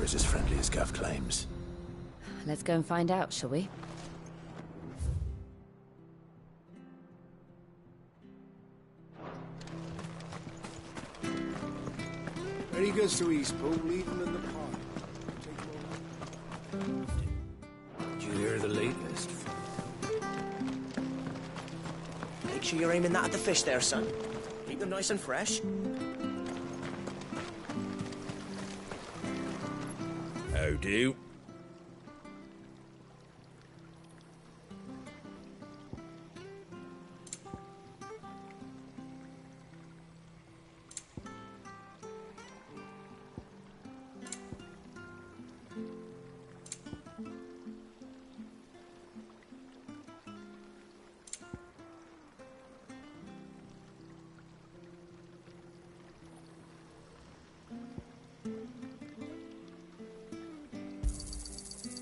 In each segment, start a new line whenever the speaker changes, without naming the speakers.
Or is as friendly as Gav claims?
Let's go and find out, shall we?
When he goes to Eastpool, leave him in the park.
Did you hear the latest?
Make sure you're aiming that at the fish there, son. Keep them nice and fresh.
How do?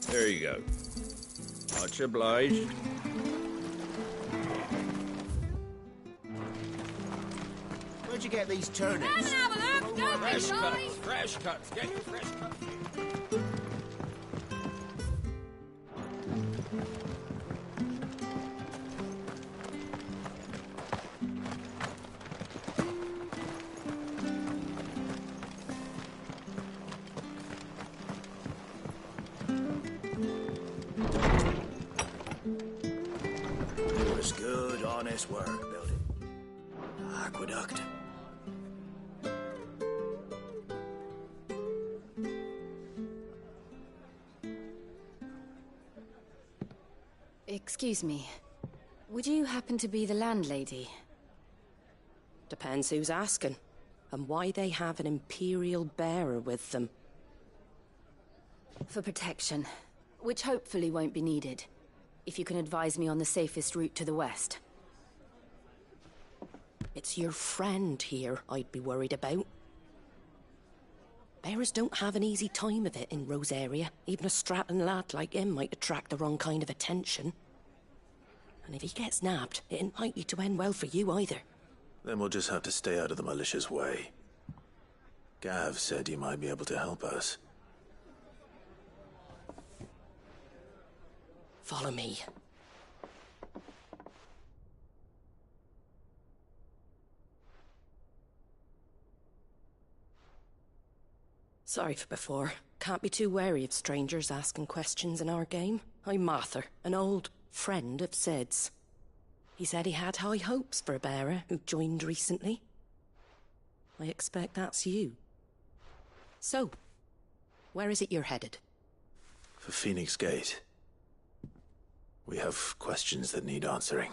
There you go. Much obliged.
Where'd you get these turnips?
Come and have a look! Don't be shy!
Fresh cuts, get your fresh cuts.
It was good, honest work building. Aqueduct.
Excuse me. Would you happen to be the landlady?
Depends who's asking, and why they have an Imperial bearer with them.
For protection, which hopefully won't be needed. If you can advise me on the safest route to the west.
It's your friend here I'd be worried about. Bearers don't have an easy time of it in Rose area. Even a Stratton lad like him might attract the wrong kind of attention. And if he gets nabbed, it ain't likely to end well for you either.
Then we'll just have to stay out of the malicious way. Gav said he might be able to help us.
Follow me. Sorry for before. Can't be too wary of strangers asking questions in our game. I'm Martha, an old friend of Sid's. He said he had high hopes for a bearer who joined recently. I expect that's you. So, where is it you're headed?
For Phoenix Gate. We have questions that need answering.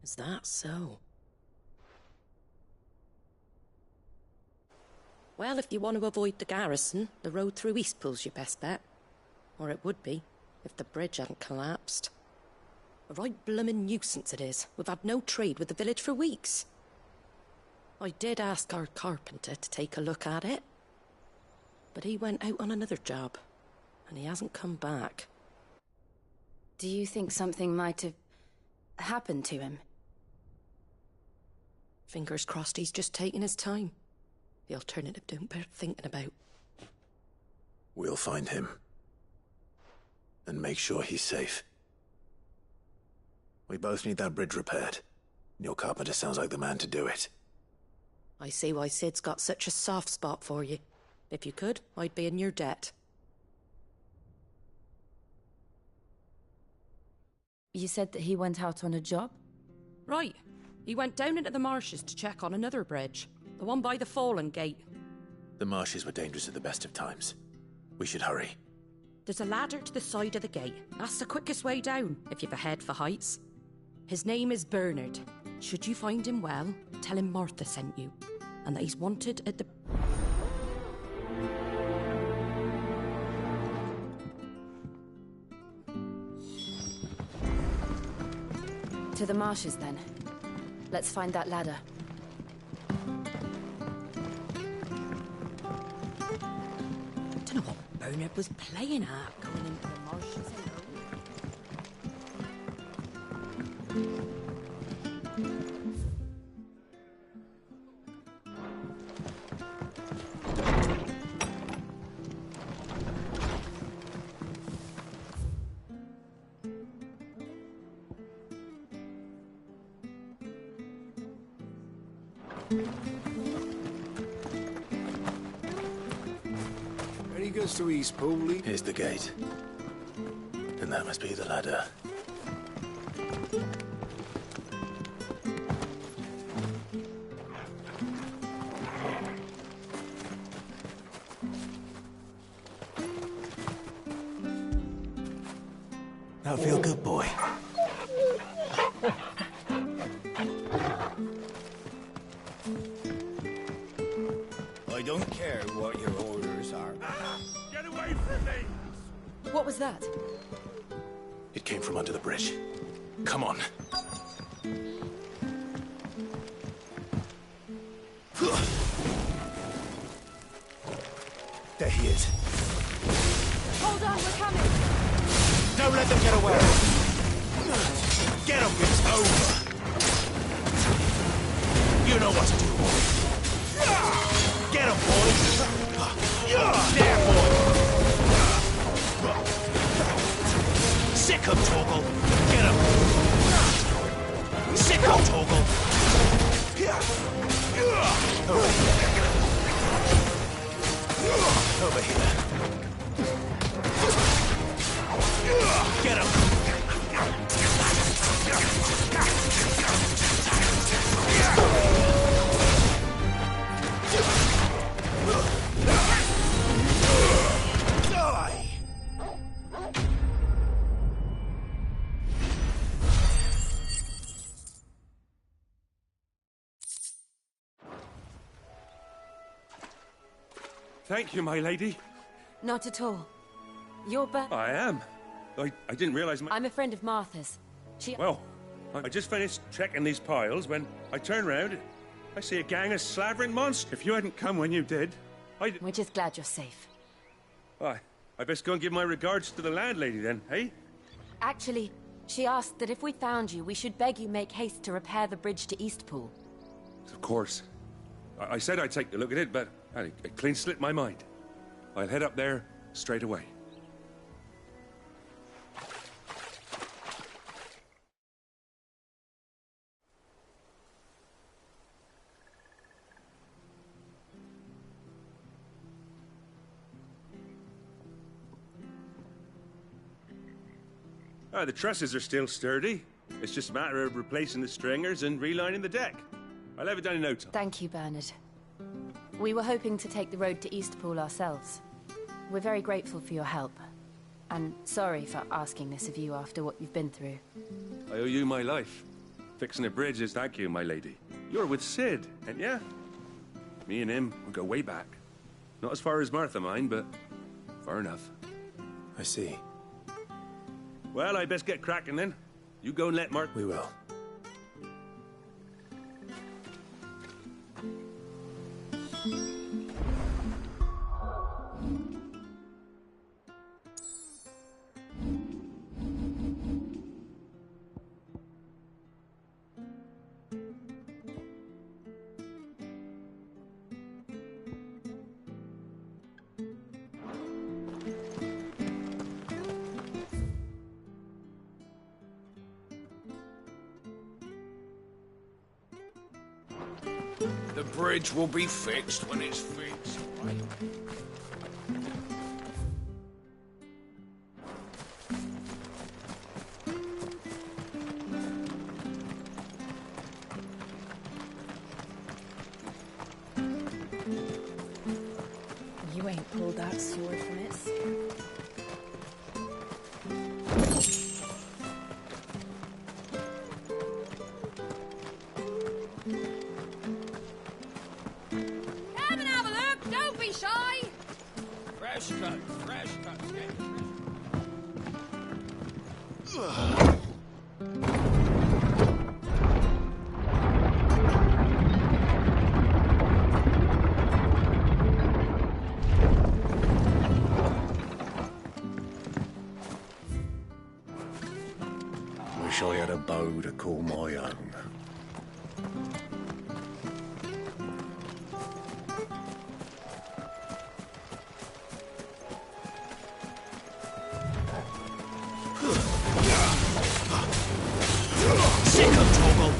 Is that so? Well, if you want to avoid the garrison, the road through Eastpool's your best bet. Or it would be, if the bridge hadn't collapsed. A right bloomin' nuisance it is. We've had no trade with the village for weeks. I did ask our carpenter to take a look at it. But he went out on another job, and he hasn't come back.
Do you think something might have happened to him?
Fingers crossed he's just taking his time. The alternative don't bear thinking about.
We'll find him. And make sure he's safe. We both need that bridge repaired. Your carpenter sounds like the man to do it.
I see why Sid's got such a soft spot for you. If you could, I'd be in your debt.
You said that he went out on a job?
Right. He went down into the marshes to check on another bridge. The one by the Fallen Gate.
The marshes were dangerous at the best of times. We should hurry.
There's a ladder to the side of the gate. That's the quickest way down, if you've a head for heights. His name is Bernard. Should you find him well, tell him Martha sent you. And that he's wanted at the...
To the marshes, then. Let's find that ladder.
I don't know what Bernard was playing at, going into the marshes.
Ferry goes to East Pool, leave.
Here's the gate. And that must be the ladder. Now feel good, boy.
I don't care what your orders are.
Get away from me!
What was that?
It came from under the bridge. Come on. There he is.
Hold on, we're coming!
Don't let them get away! Get him, it's over! You know what to do, boy. Get him, boy! There, boy! Sick him, Torgal! Get him! Sick him, Torgal! Over here. Get him! Die!
Thank you, my lady.
Not at all. You're
I am. I didn't realize
I'm a friend of Martha's. She...
Well, I just finished checking these piles when I turn round. I see a gang of slavering monsters. If you hadn't come when you did,
We're just glad you're safe.
I best go and give my regards to the landlady then, hey?
Actually, she asked that if we found you, we should beg you make haste to repair the bridge to Eastpool.
Of course. I said I'd take a look at it, but it clean slipped my mind. I'll head up there straight away. The trusses are still sturdy. It's just a matter of replacing the stringers and relining the deck. I'll have it done in no time.
Thank you, Bernard. We were hoping to take the road to Eastpool ourselves. We're very grateful for your help. And sorry for asking this of you after what you've been through.
I owe you my life. Fixing a bridge is thank you, my lady. You're with Sid, ain't ya? Me and him, we go way back. Not as far as Martha, mind, but far enough.
I see.
Well, I best get cracking then. You go and let Mark...
We will.
The bridge will be fixed when it's fixed, right?
You ain't pulled that sword from its...
Come and have a look! Don't be shy!
Fresh cuts, get Wish I had a bow to call my own. Sick of Torgal!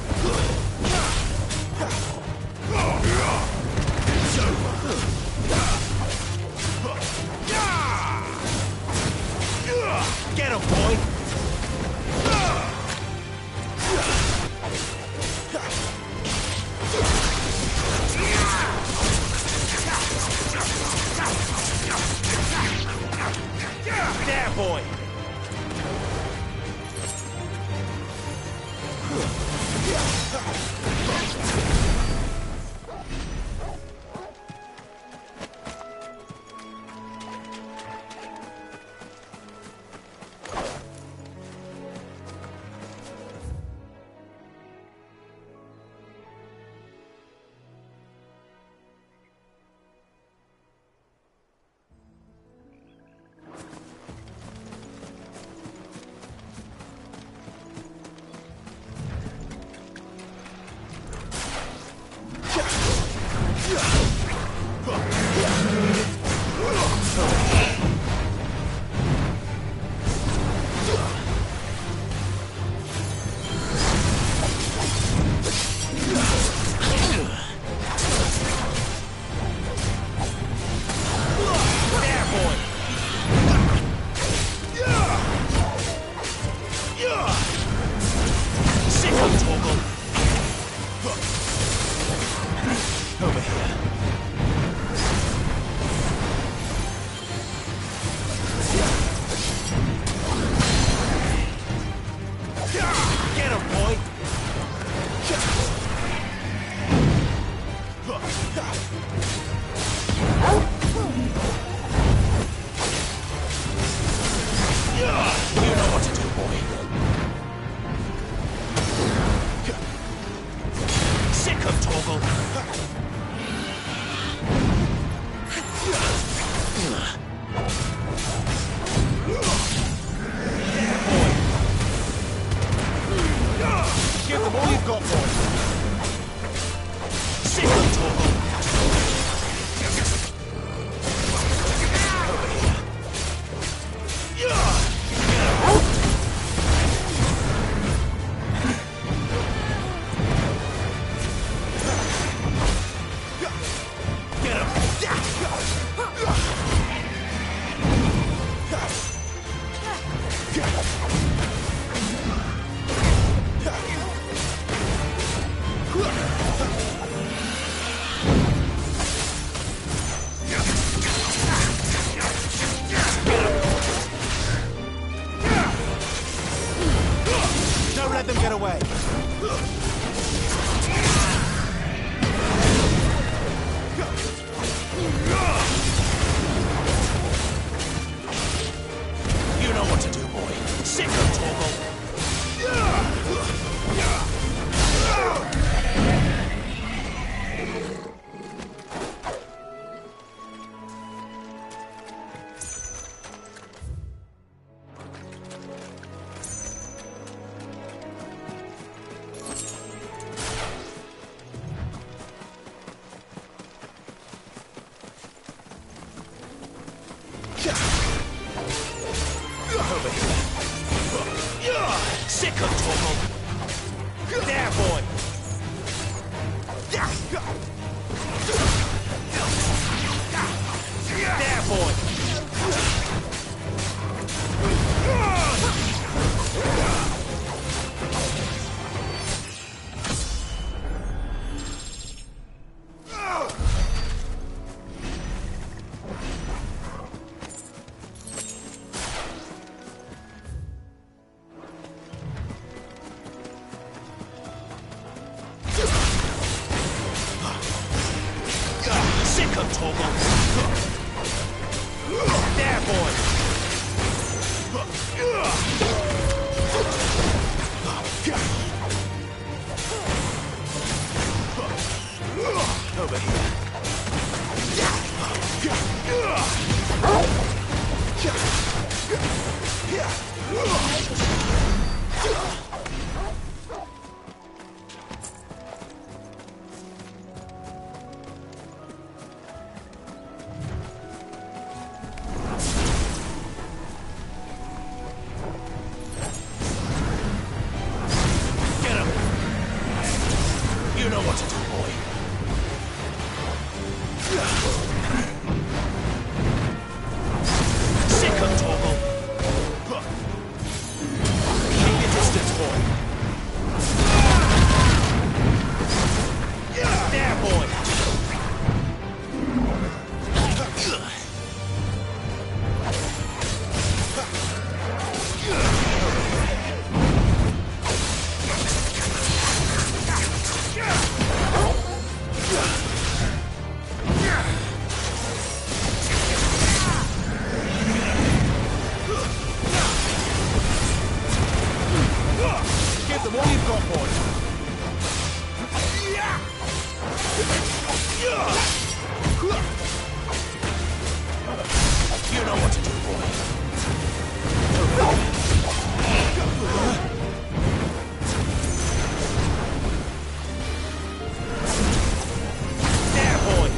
There, boy!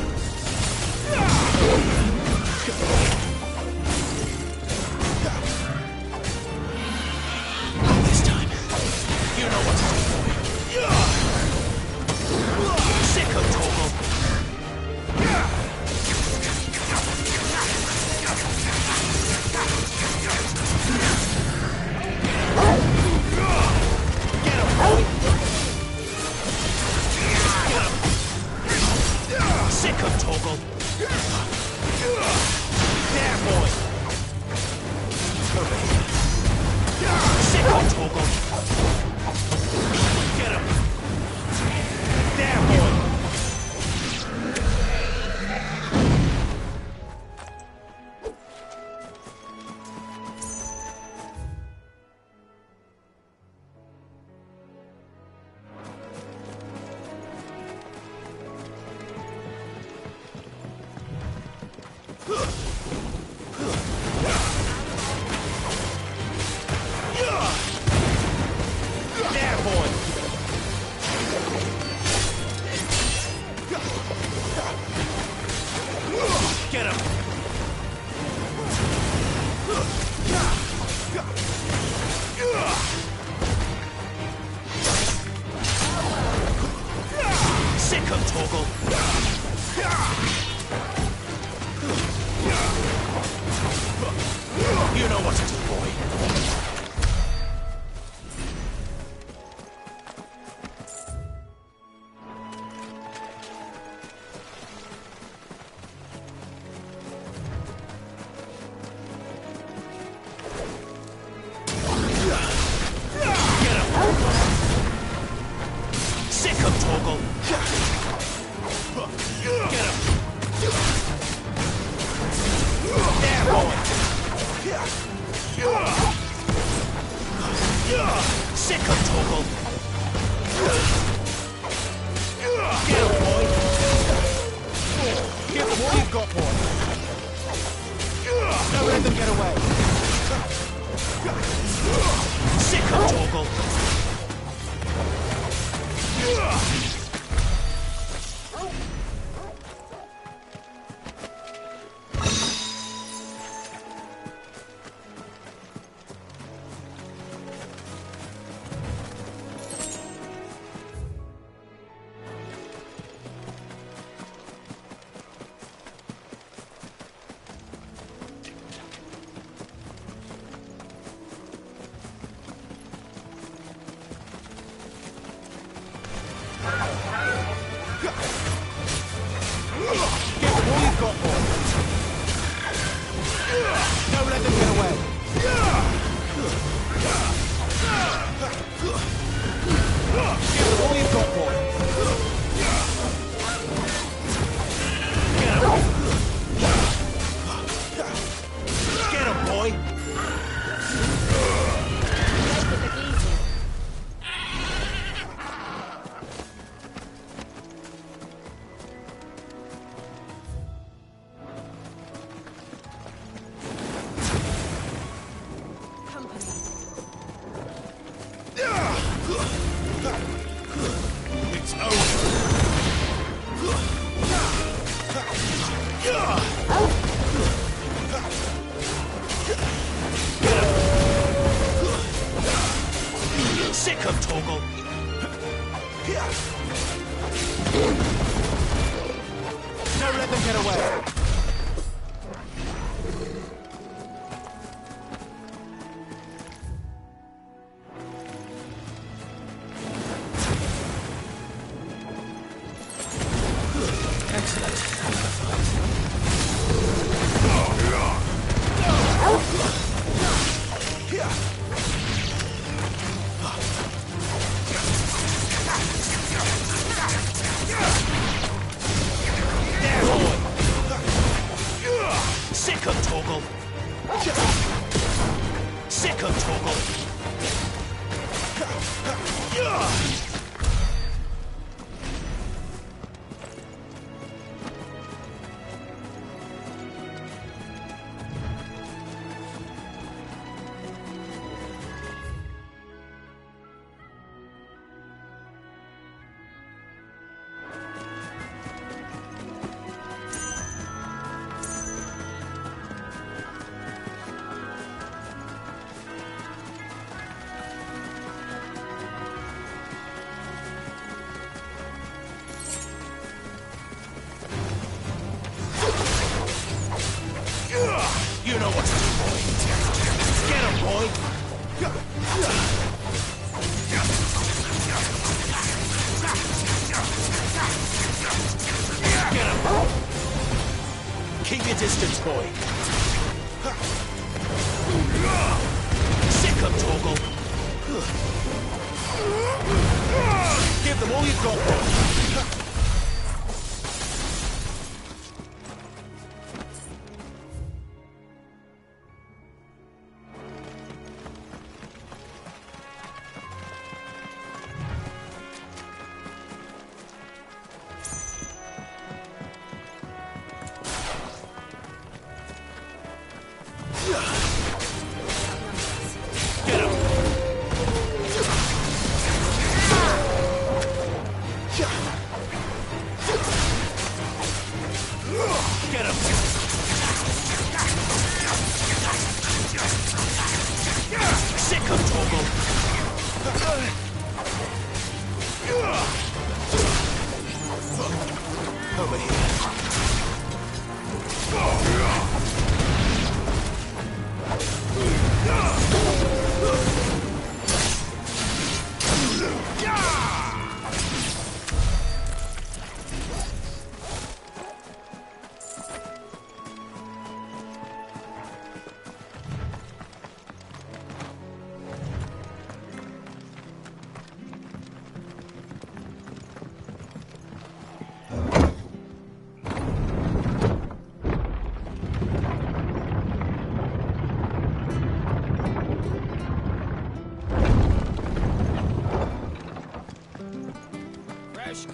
Torgal. There, boy. Over here. Sick on Torgal. Get him. There, boy. There, boy. Get him. Sick him, Torgal. You know what to do, boy. Get him. Sick him, Torgal. Get him. There, boy. Sick of Torgal. Get him, boy. Give him what you've got, boy. Don't let them get away. Sick of Torgal. Don't let them get away. Give them all you've got, boy. Get him. Get him, boy. It's over. Sick of Torgal. Don't let them get away. Sick of Torgal. Sick of Torgal. You know what to do, boy. Get him, boy. Get him. Keep your distance, boy. Sick 'em, Torgal. Give them all you've got, boy.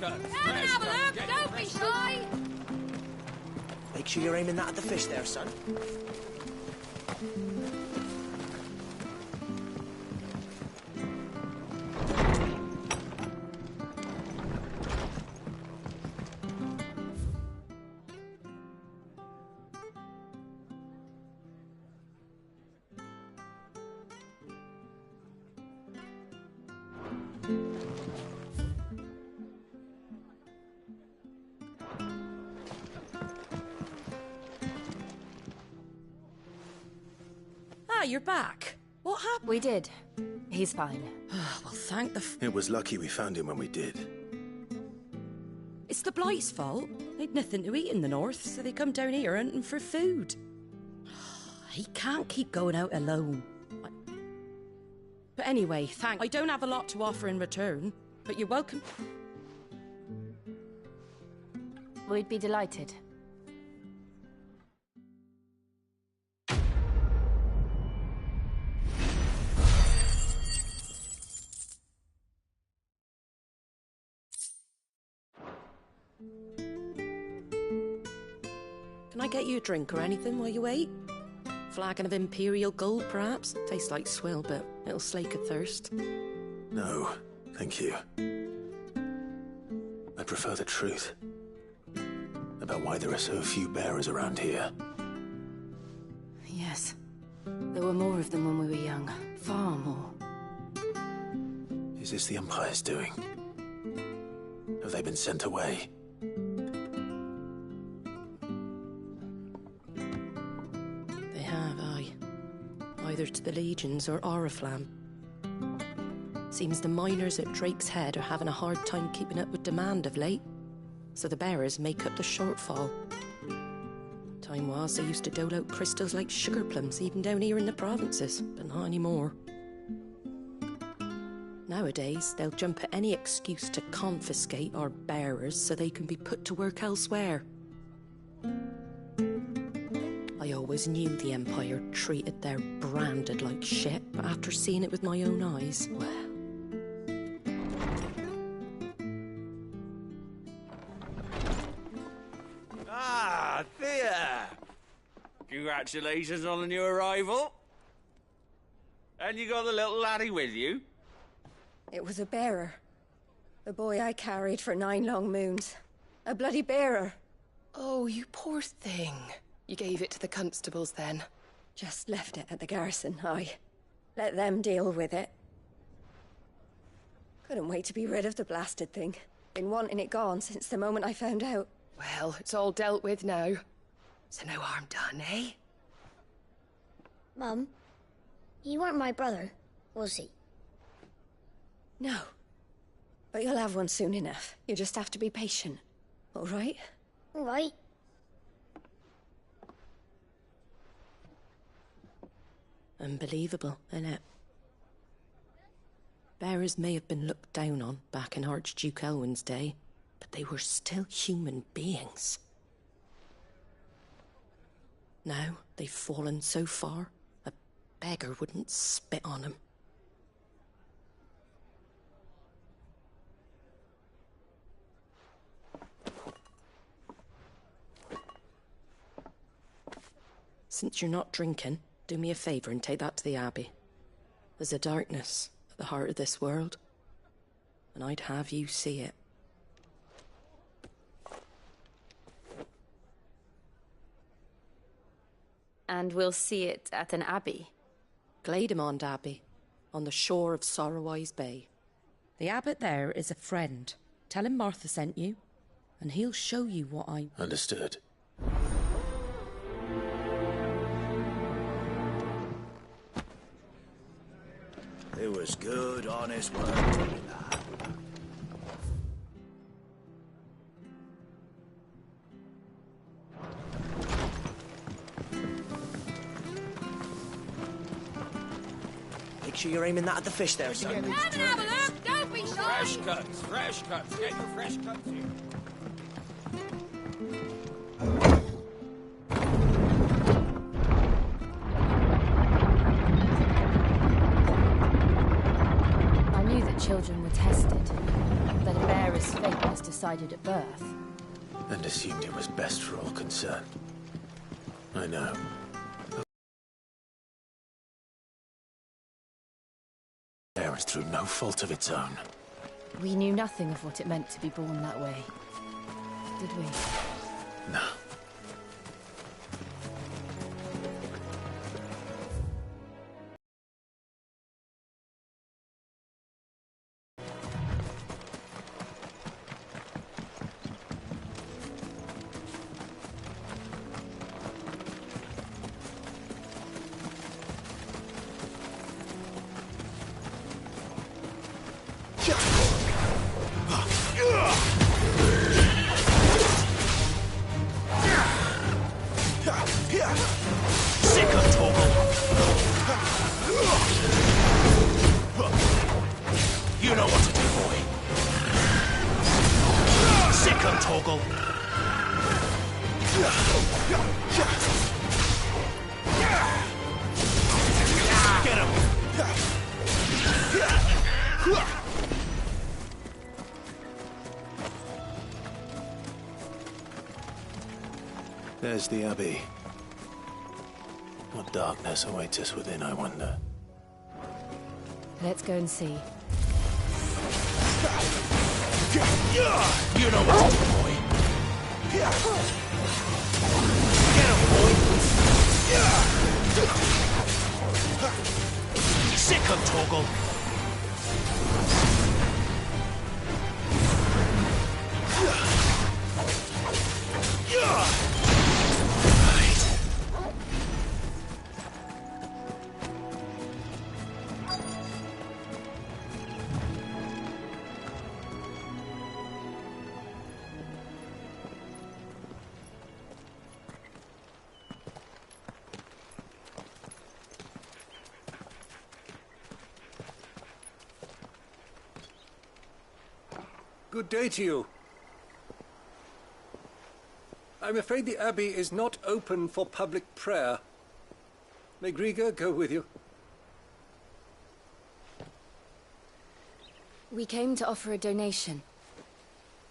Come and have a look, don't be shy!
Make sure you're aiming that at the fish there, son.
Ah, you're back. What happened?
We did. He's fine.
Well, thank the
It was lucky we found him when we did.
It's the Blight's fault. They'd nothing to eat in the north, so they come down here hunting for food. He can't keep going out alone. But anyway, thanks. I don't have a lot to offer in return, but you're welcome.
We'd be delighted.
Can I get you a drink or anything while you wait? Flagon of Imperial Gold, perhaps? Tastes like swill, but it'll slake a thirst.
No, thank you. I prefer the truth. About why there are so few bearers around here.
Yes. There were more of them when we were young. Far more.
Is this the Empire's doing? Have they been sent away?
They have, aye. Either to the Legions or Oriflamme. Seems the miners at Drake's Head are having a hard time keeping up with demand of late, so the bearers make up the shortfall. Time was they used to dole out crystals like sugar plums even down here in the provinces, but not anymore. Nowadays, they'll jump at any excuse to confiscate our bearers so they can be put to work elsewhere. I always knew the Empire treated their branded like shit, but after seeing it with my own eyes, well...
Ah, Thea! Congratulations on the new arrival. And you got the little laddie with you?
It was a bearer. The boy I carried for 9 long moons. A bloody bearer.
Oh, you poor thing. You gave it to the constables then?
Just left it at the garrison, aye. Let them deal with it. Couldn't wait to be rid of the blasted thing. Been wanting it gone since the moment I found out.
Well, it's all dealt with now. So no harm done, eh?
Mum, he weren't my brother, was he?
No. But you'll have one soon enough. You just have to be patient. All right?
All right.
Unbelievable, innit? Bearers may have been looked down on back in Archduke Elwin's day, but they were still human beings. Now they've fallen so far, a beggar wouldn't spit on them. Since you're not drinking, do me a favour and take that to the Abbey. There's a darkness at the heart of this world, and I'd have you see it.
And we'll see it at an abbey?
Glademond Abbey, on the shore of Sorrowwise Bay. The abbot there is a friend. Tell him Martha sent you, and he'll show you what I...
Understood.
It was good, honest work, lad. Make sure you're aiming that at the fish there, son.
Come and have a look! Don't be shy!
Fresh cuts, fresh cuts. Get your fresh cuts here.
I knew that children were tested, that a bearer's fate was decided at birth.
And assumed it was best for all concerned. I know. Parents through no fault of its own.
We knew nothing of what it meant to be born that way, did we?
No.
You know what to do, boy. Sick of Toggle. Get him.
There's the Abbey. What darkness awaits us within, I wonder.
Let's go and see.
You know what to do, boy. Get him, boy. Sick of Toggle.
Good day to you. I'm afraid the Abbey is not open for public prayer. May Griga go with you?
We came to offer a donation.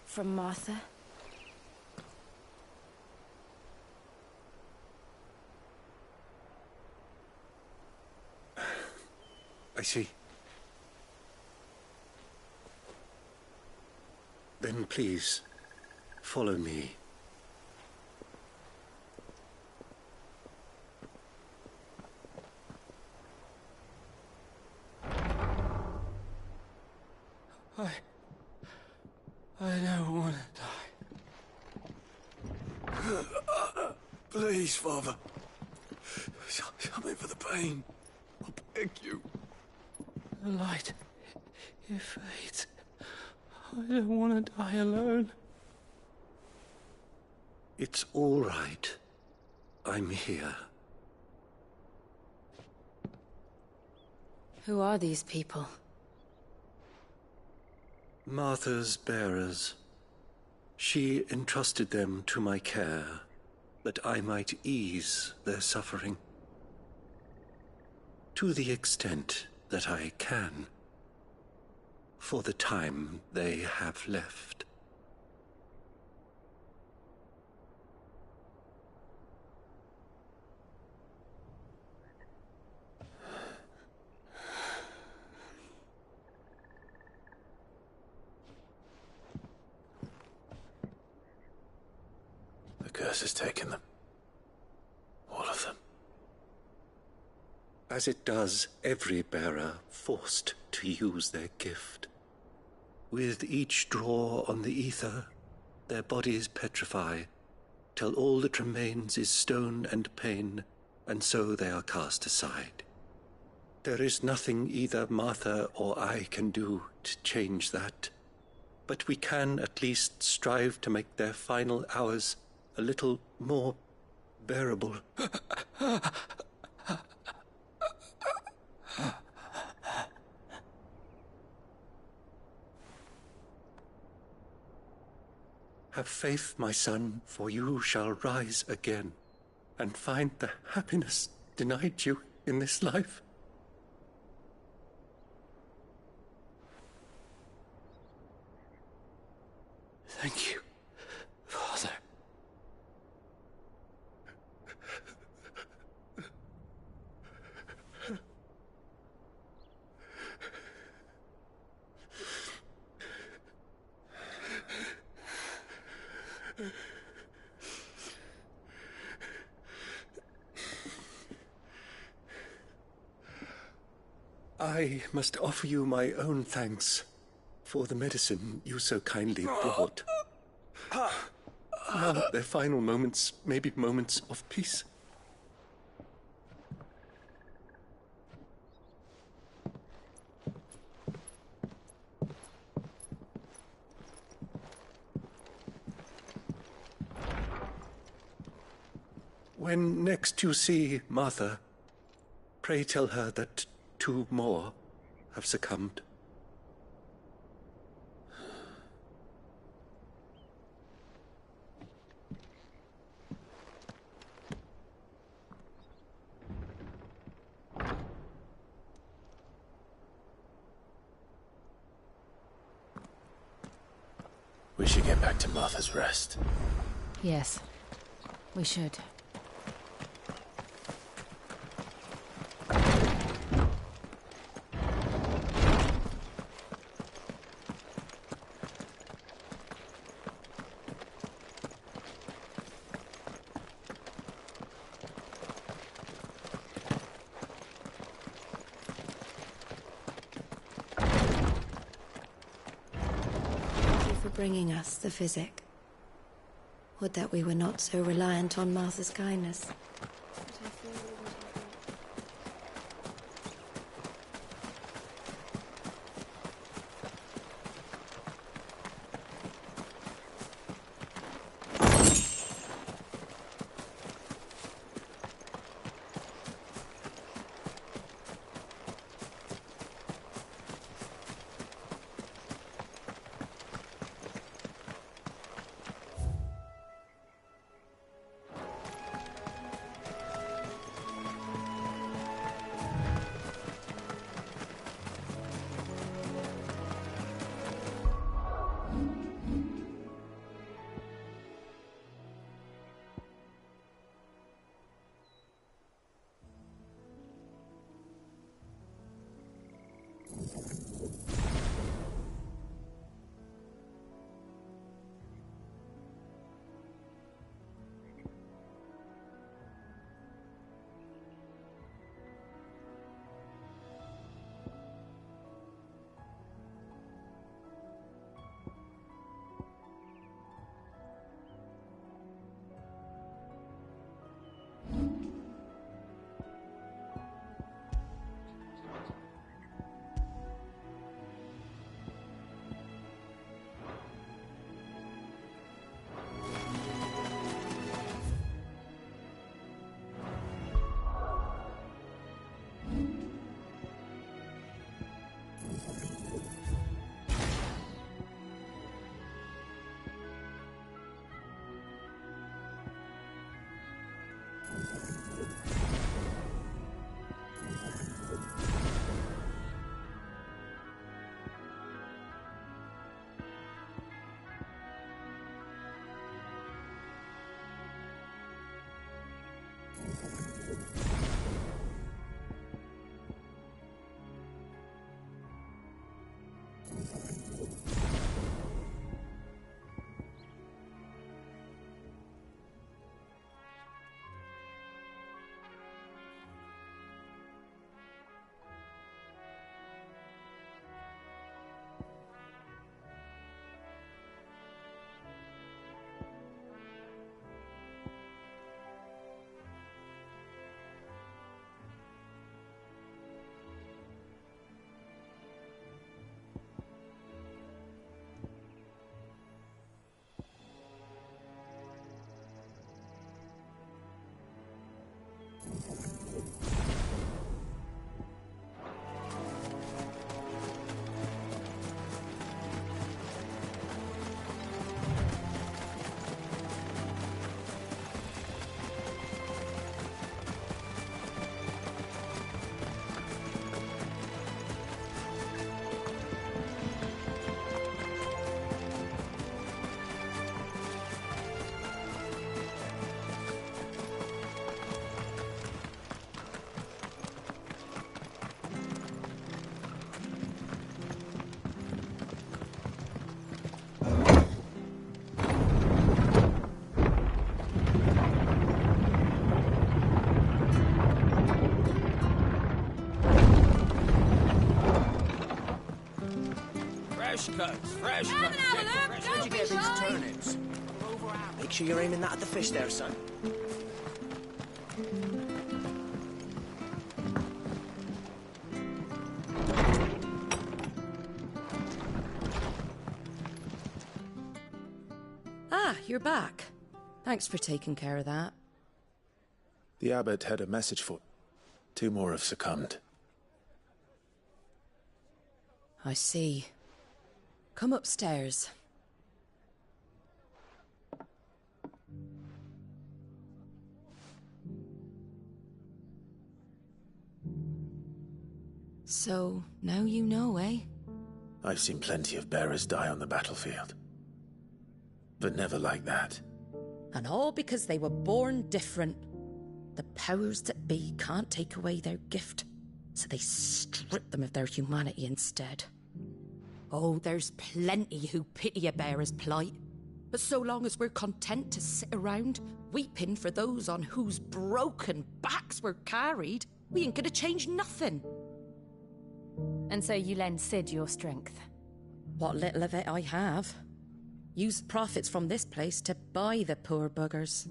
From Martha.
I see. Then please, follow me.
I don't want to die.
Please, Father. Help me for the pain. I beg you.
The light, it fades. I don't want to die alone.
It's all right. I'm here.
Who are these people?
Martha's bearers. She entrusted them to my care, that I might ease their suffering. To the extent that I can, for the time they have left.
The curse has taken them. All of them.
As it does every bearer forced to use their gift. With each draw on the ether, their bodies petrify, till all that remains is stone and pain, and so they are cast aside. There is nothing either Martha or I can do to change that, but we can at least strive to make their final hours a little more bearable. Have faith, my son, for you shall rise again, and find the happiness denied you in this life.
Thank you, Father.
I must offer you my own thanks for the medicine you so kindly brought. Now their final moments may be moments of peace. When next you see Martha, pray tell her that 2 more have succumbed.
We should get back to Martha's Rest.
Yes, we should.
Bringing us the physic. Would that we were not so reliant on Martha's kindness.
Fresh cuts, fresh cuts.
Where'd you get these turnips? Make sure you're aiming that at the fish there, son.
Ah, you're back. Thanks for taking care of that.
The abbot had a message for... 2 more have succumbed.
I see. Come upstairs. So, now you know, eh?
I've seen plenty of bearers die on the battlefield. But never like that.
And all because they were born different. The powers that be can't take away their gift, so they strip them of their humanity instead. Oh, there's plenty who pity a bearer's plight. But so long as we're content to sit around, weeping for those on whose broken backs we're carried, we ain't gonna change nothing.
And so you lend Sid your strength?
What little of it I have. Use profits from this place to buy the poor buggers.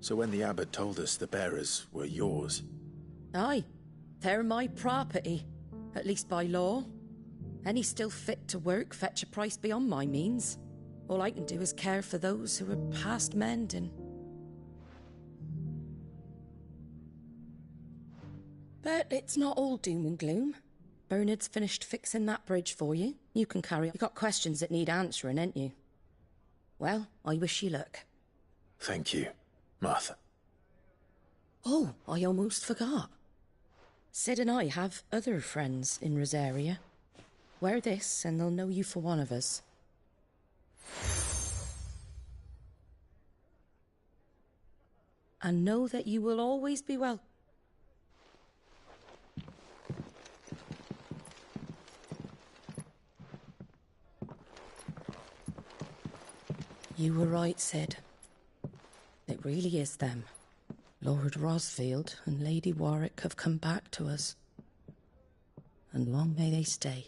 So when the abbot told us the bearers were yours...
Aye, they're my property, at least by law. Any still fit to work fetch a price beyond my means. All I can do is care for those who are past mending. But it's not all doom and gloom. Bernard's finished fixing that bridge for you. You can carry on. You got questions that need answering, ain't you? Well, I wish you luck.
Thank you, Martha.
Oh, I almost forgot. Sid and I have other friends in Rosaria. Wear this, and they'll know you for one of us. And know that you will always be welcome. You were right, Sid. It really is them. Lord Rosfield and Lady Warwick have come back to us. And long may they stay.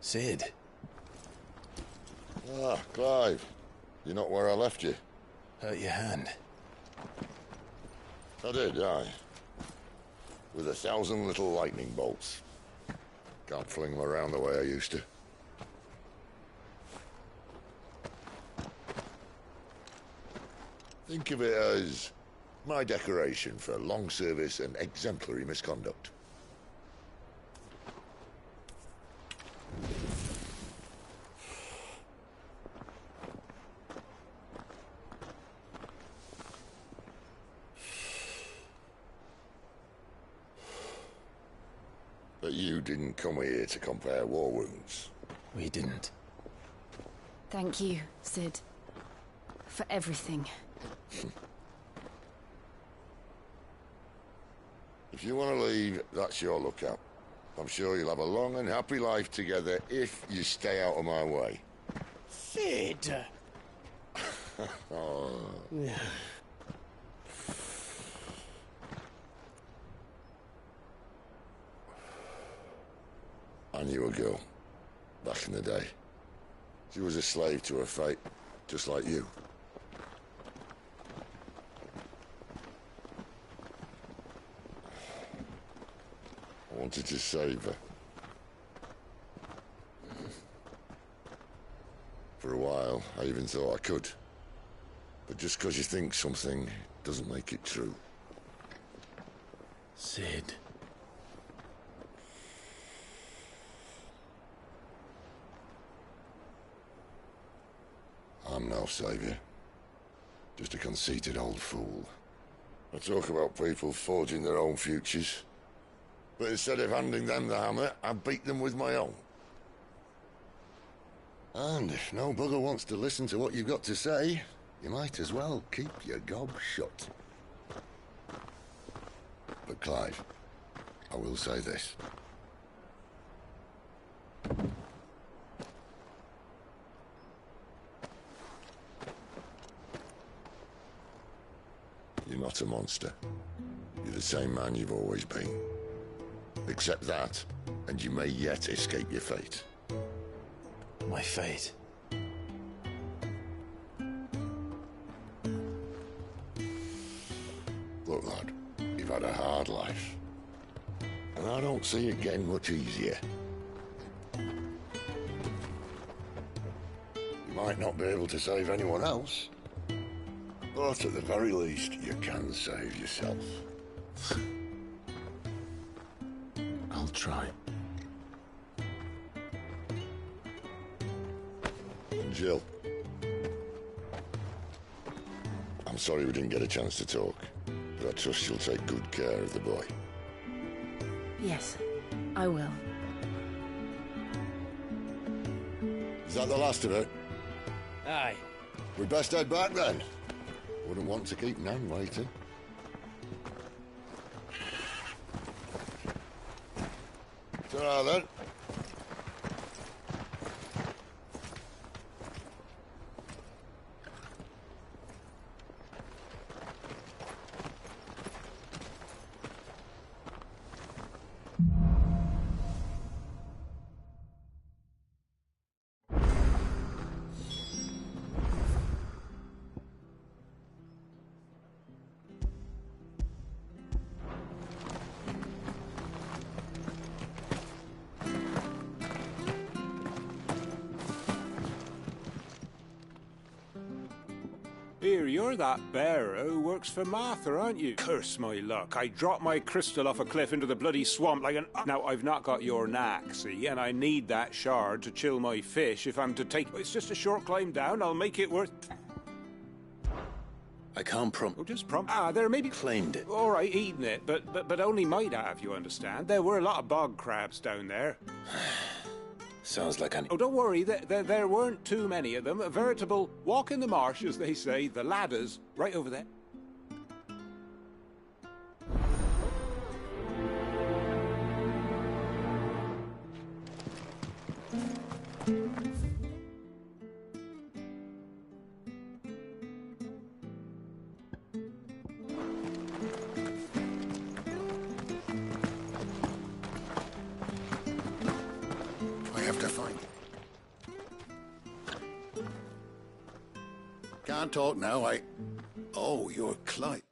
Sid.
Ah, Clive. You're not where I left you.
Hurt your hand.
I did, aye. With 1,000 little lightning bolts. Can't fling them around the way I used to. Think of it as My decoration for long service and exemplary misconduct. But you didn't come here to compare war wounds.
We didn't.
Thank you, Sid. For everything.
If you want to leave, that's your lookout. I'm sure you'll have a long and happy life together if you stay out of my way.
Sid!
Oh. I knew a girl, back in the day. She was a slave to her fate, just like you. I wanted to save her. For a while, I even thought I could. But just because you think something doesn't make it true.
Sid.
I'm no savior. Just a conceited old fool. I talk about people forging their own futures. But instead of handing them the hammer, I beat them with my own. And if no bugger wants to listen to what you've got to say, you might as well keep your gob shut. But Clive, I will say this. You're not a monster. You're the same man you've always been. Accept that, and you may yet escape your fate.
My fate?
Look, lad, you've had a hard life. And I don't see it getting much easier. You might not be able to save anyone else, but at the very least, you can save yourself.
I'll try.
Jill. I'm sorry we didn't get a chance to talk, but I trust you'll take good care of the boy.
Yes, I will.
Is that the last of it?
Aye.
We'd best head back then. Wouldn't want to keep Nan waiting. Ta-ra then.
Here, you're that bearer who works for Martha, aren't you? Curse my luck. I dropped my crystal off a cliff into the bloody swamp like an... Now, I've not got your knack, see, and I need that shard to chill my fish if I'm to take... It's just a short climb down. I'll make it worth...
I can't
Oh, just there maybe...
Claimed it.
All right, eating it, but only might have, you understand. There were a lot of bog crabs down there.
Sounds like an...
Oh, don't worry, there weren't too many of them. A veritable walk in the marsh, as they say, the ladders, right over there.
Can't talk now, Oh, you're Clive,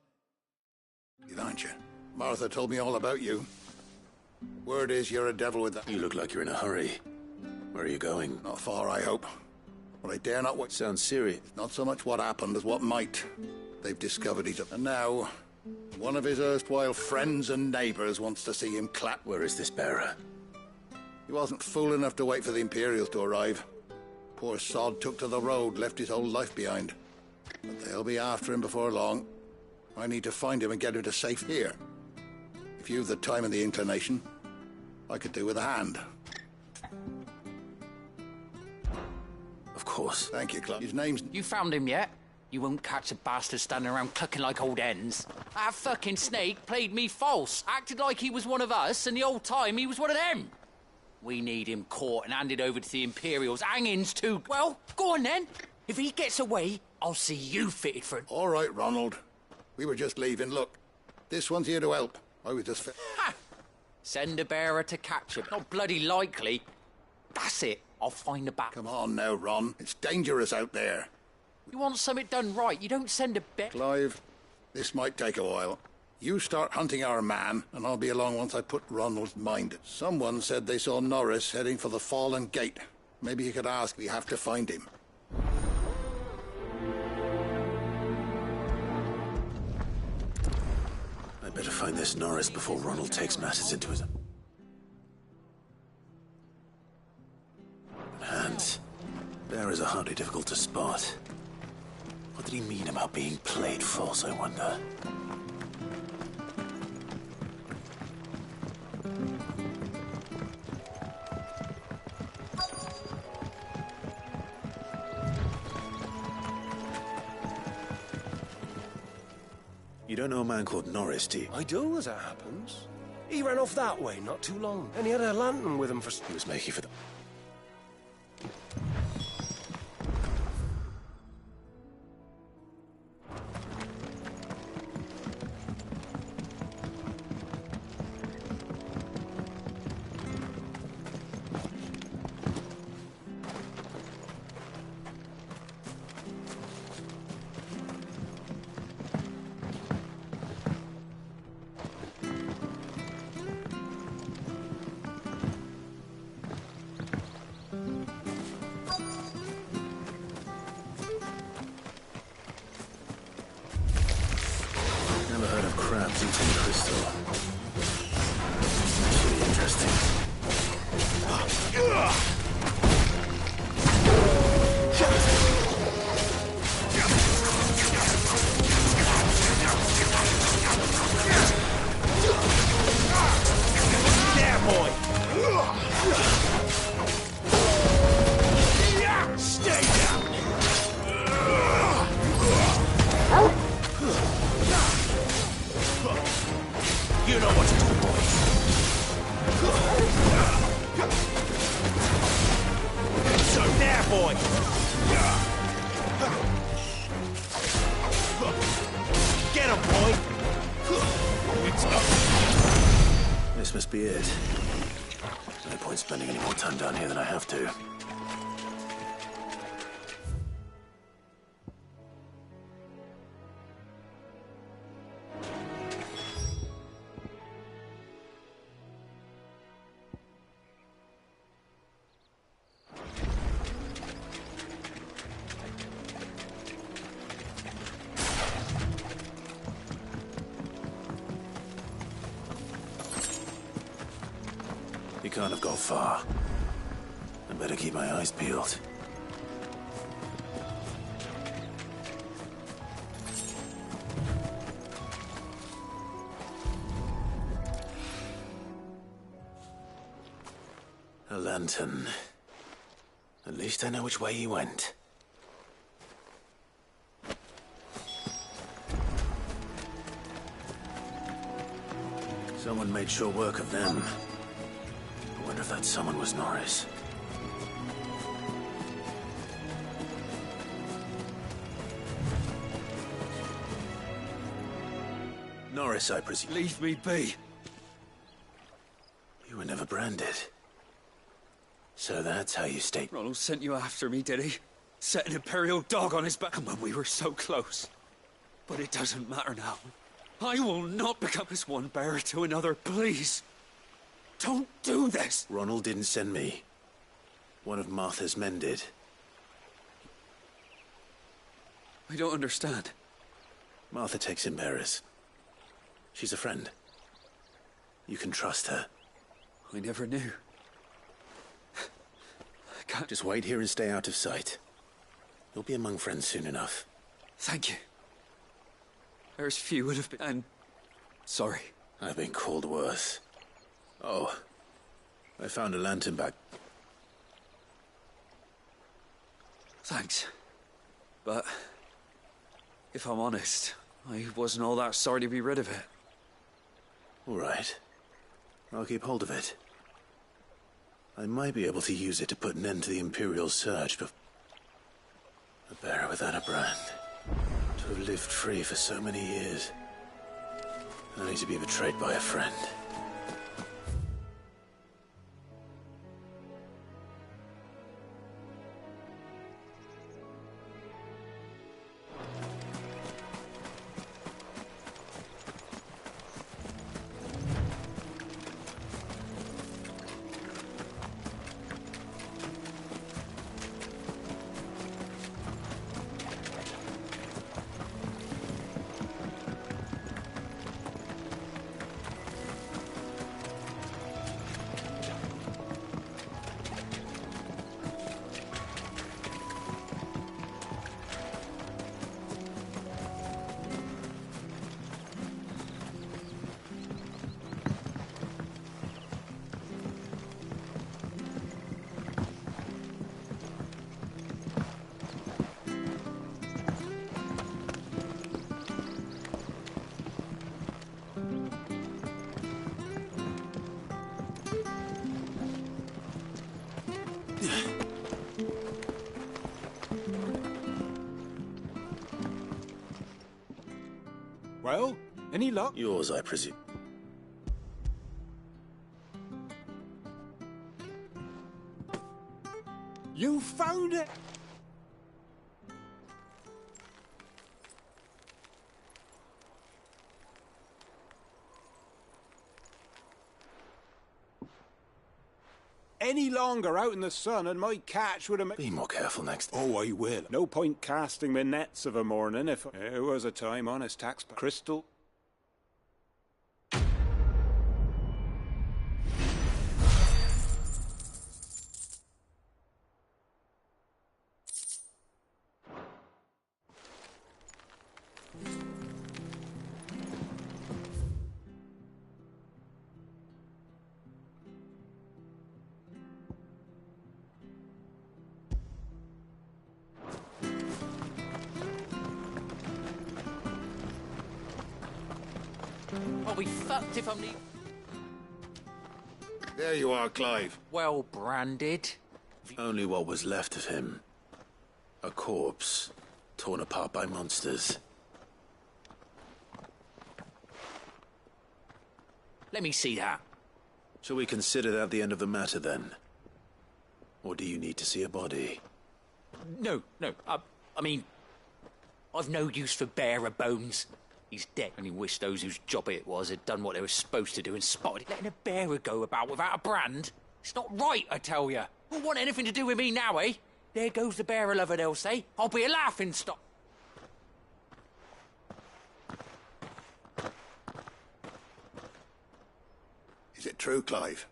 aren't you? Martha told me all about you. Word is you're a devil with that.
You look like you're in a hurry. Where are you going?
Not far, I hope. But I dare not what...
Sounds serious.
Not so much what happened as what might. They've discovered he's up. And now, one of his erstwhile friends and neighbours wants to see him clap.
Where is this bearer?
He wasn't fool enough to wait for the Imperials to arrive. Poor sod took to the road, left his whole life behind. But they'll be after him before long. I need to find him and get him to safe here. If you've the time and the inclination, I could do with a hand.
Of course.
Thank you, Club. His name's...
You found him yet? You won't catch a bastard standing around clucking like old hens. That fucking snake played me false, acted like he was one of us, and the whole time he was one of them. We need him caught and handed over to the Imperials. Hangings too. Well, go on then. If he gets away, I'll see you fitted for it.
All right, Ronald. We were just leaving. Look, this one's here to help. I was just...
Ha! Send a bearer to catch him. Not bloody likely. That's it. I'll find the back.
Come on now, Ron. It's dangerous out there.
You want something done right, you don't send a bear...
Clive, this might take a while. You start hunting our man, and I'll be along once I put Ronald's mind. Someone said they saw Norris heading for the Fallen Gate. Maybe you could ask. We have to find him.
I better find this Norris before Ronald takes matters into his... Hands. Bearers are hardly difficult to spot. What did he mean about being played false, I wonder? You don't know a man called Norris, do you?
I do, as it happens. He ran off that way not too long, and he had a lantern with him for...
He was making for the... Crabs eating crystal. Actually interesting.
There, boy! Stay down! You know what to do, boy. So there, boy. Get him, boy. It's up.
This must be it. No point spending any more time down here than I have to. He can't have gone far. I better keep my eyes peeled. A lantern. At least I know which way he went. Someone made sure work of them. I wonder if that someone was Norris. Norris, I presume.
Leave me be.
You were never branded. So that's how you stayed.
Ronald sent you after me, did he? Set an Imperial dog on his back when we were so close. But it doesn't matter now. I will not become as one bearer to another, please. Don't do this!
Ronald didn't send me. One of Martha's men did.
I don't understand.
Martha takes in bearers. She's a friend. You can trust her.
I never knew. I can't...
Just wait here and stay out of sight. You'll be among friends soon enough.
Thank you. There's few would have been... and... sorry.
I've been called worse. Oh, I found a lantern back.
Thanks. But... if I'm honest, I wasn't all that sorry to be rid of it.
All right. I'll keep hold of it. I might be able to use it to put an end to the Imperial surge, but... a bearer without a brand. To have lived free for so many years. Only to be betrayed by a friend.
Well, any luck?
Yours, I presume.
You found it! Any longer out in the sun and my catch would have...
Be more careful next
time. Oh, I will. No point casting my nets of a morning if... There was a time, honest taxpayer. Crystal...
I'll be fucked if I'm...
There you are, Clive.
Well branded.
Only what was left of him. A corpse, torn apart by monsters.
Let me see that.
Shall we consider that the end of the matter, then? Or do you need to see a body?
No. I mean... I've no use for bearer bones. He's dead. Only wish those whose job it was had done what they were supposed to do and spotted it. Letting a bearer go about without a brand? It's not right, I tell you. Won't want anything to do with me now, eh? There goes the bearer lover, they'll say. I'll be a laughing stock.
Is it true, Clive?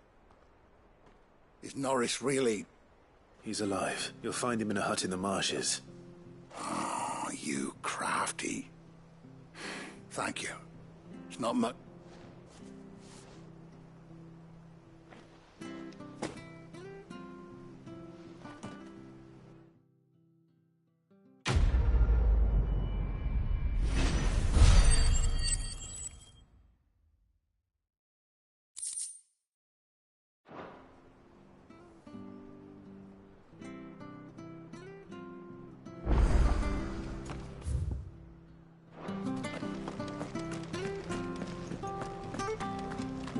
Is Norris really...
He's alive. You'll find him in a hut in the marshes.
Oh, you crafty. Thank you. It's not much...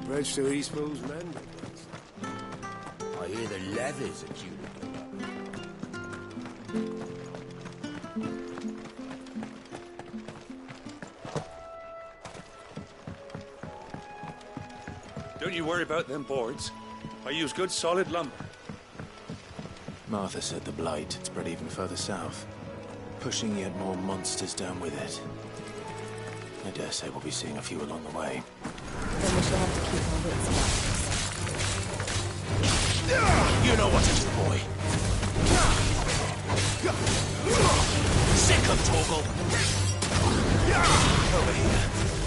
Bridge to East Pool's men.
I hear the leathers are due to go up.
Don't you worry about them boards. I use good solid lumber.
Martha said the blight spread even further south, pushing yet more monsters down with it. I dare say we'll be seeing a few along the way.
Then we shall have to keep our wits about us.
You know what to do, boy. Sick of Torgal. Over here.